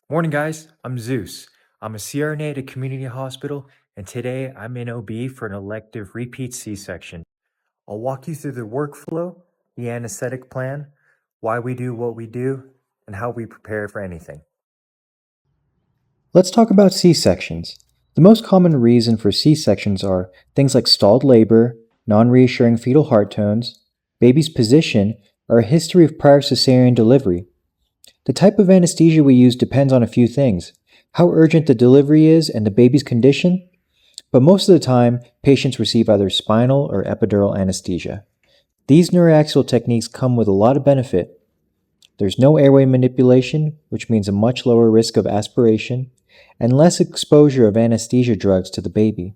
Morning, guys. I'm Zeus. I'm a CRNA at a community hospital, and today I'm in OB for an elective repeat C-section. I'll walk you through the workflow, the anesthetic plan, why we do what we do, and how we prepare for anything. Let's talk about C-sections. The most common reason for C-sections are things like stalled labor, non-reassuring fetal heart tones, baby's position, or a history of prior cesarean delivery. The type of anesthesia we use depends on a few things: how urgent the delivery is and the baby's condition, but most of the time, patients receive either spinal or epidural anesthesia. These neuroaxial techniques come with a lot of benefit. There's no airway manipulation, which means a much lower risk of aspiration, and less exposure of anesthesia drugs to the baby.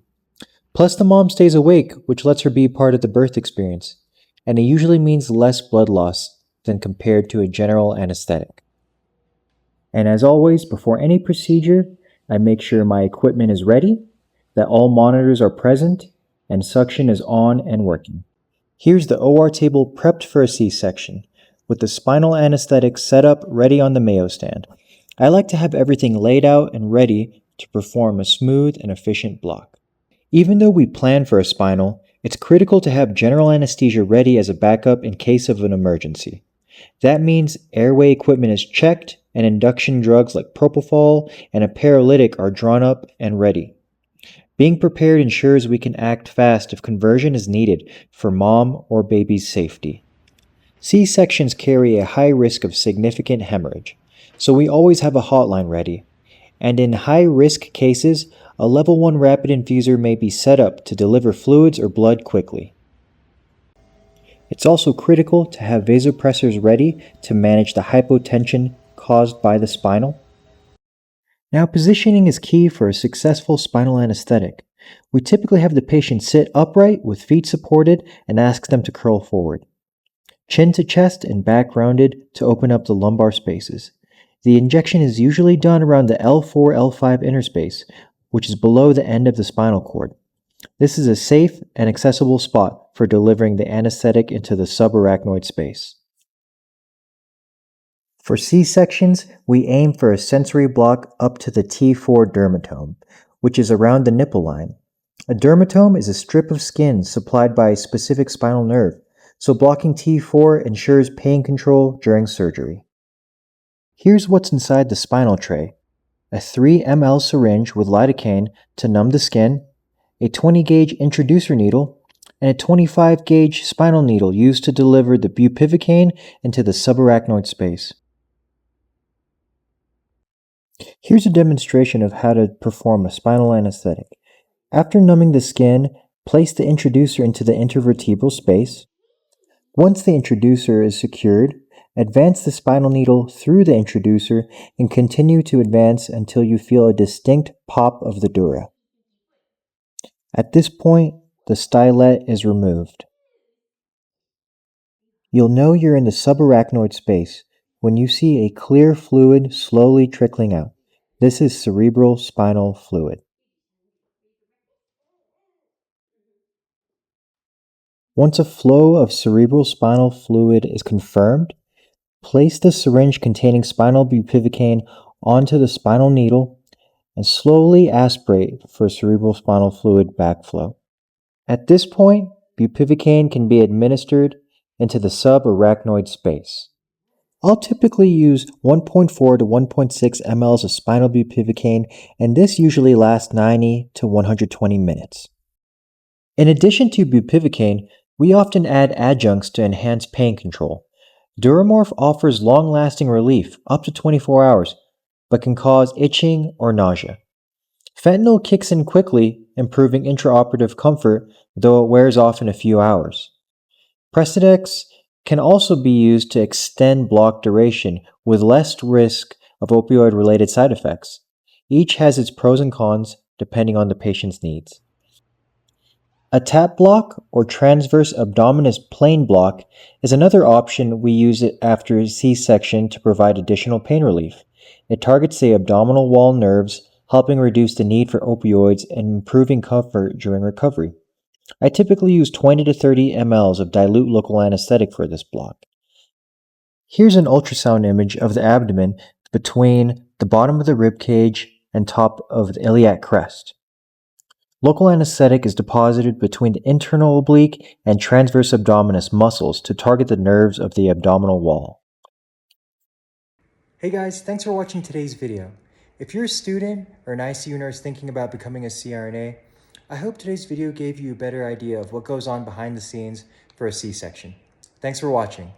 Plus, the mom stays awake, which lets her be part of the birth experience, and it usually means less blood loss than compared to a general anesthetic. And as always, before any procedure, I make sure my equipment is ready, that all monitors are present, and suction is on and working. Here's the OR table prepped for a C-section, with the spinal anesthetic set up ready on the Mayo stand. I like to have everything laid out and ready to perform a smooth and efficient block. Even though we plan for a spinal, it's critical to have general anesthesia ready as a backup in case of an emergency. That means airway equipment is checked and induction drugs like propofol and a paralytic are drawn up and ready. Being prepared ensures we can act fast if conversion is needed for mom or baby's safety. C-sections carry a high risk of significant hemorrhage, so we always have a hotline ready. And in high-risk cases, a level 1 rapid infuser may be set up to deliver fluids or blood quickly. It's also critical to have vasopressors ready to manage the hypotension caused by the spinal. Now, positioning is key for a successful spinal anesthetic. We typically have the patient sit upright with feet supported and ask them to curl forward. Chin to chest and back rounded to open up the lumbar spaces. The injection is usually done around the L4-L5 interspace, which is below the end of the spinal cord. This is a safe and accessible spot for delivering the anesthetic into the subarachnoid space. For C-sections, we aim for a sensory block up to the T4 dermatome, which is around the nipple line. A dermatome is a strip of skin supplied by a specific spinal nerve, so blocking T4 ensures pain control during surgery. Here's what's inside the spinal tray: a 3 ml syringe with lidocaine to numb the skin, a 20-gauge introducer needle, and a 25-gauge spinal needle used to deliver the bupivacaine into the subarachnoid space. Here's a demonstration of how to perform a spinal anesthetic. After numbing the skin, place the introducer into the intervertebral space. Once the introducer is secured, advance the spinal needle through the introducer and continue to advance until you feel a distinct pop of the dura. At this point, the stylet is removed. You'll know you're in the subarachnoid space when you see a clear fluid slowly trickling out. This is cerebral spinal fluid. Once a flow of cerebral spinal fluid is confirmed, place the syringe containing spinal bupivacaine onto the spinal needle and slowly aspirate for cerebral spinal fluid backflow. At this point, bupivacaine can be administered into the subarachnoid space. I'll typically use 1.4 to 1.6 mLs of spinal bupivacaine, and this usually lasts 90 to 120 minutes. In addition to bupivacaine, we often add adjuncts to enhance pain control. Duramorph offers long-lasting relief, up to 24 hours, but can cause itching or nausea. Fentanyl kicks in quickly, improving intraoperative comfort, though it wears off in a few hours. Precedex can also be used to extend block duration with less risk of opioid-related side effects. Each has its pros and cons depending on the patient's needs. A tap block or transverse abdominis plane block is another option we use after a C-section to provide additional pain relief. It targets the abdominal wall nerves, helping reduce the need for opioids and improving comfort during recovery. I typically use 20 to 30 mLs of dilute local anesthetic for this block. Here's an ultrasound image of the abdomen between the bottom of the rib cage and top of the iliac crest. Local anesthetic is deposited between the internal oblique and transverse abdominis muscles to target the nerves of the abdominal wall. Hey guys, thanks for watching today's video. If you're a student or an ICU nurse thinking about becoming a CRNA, I hope today's video gave you a better idea of what goes on behind the scenes for a C-section. Thanks for watching.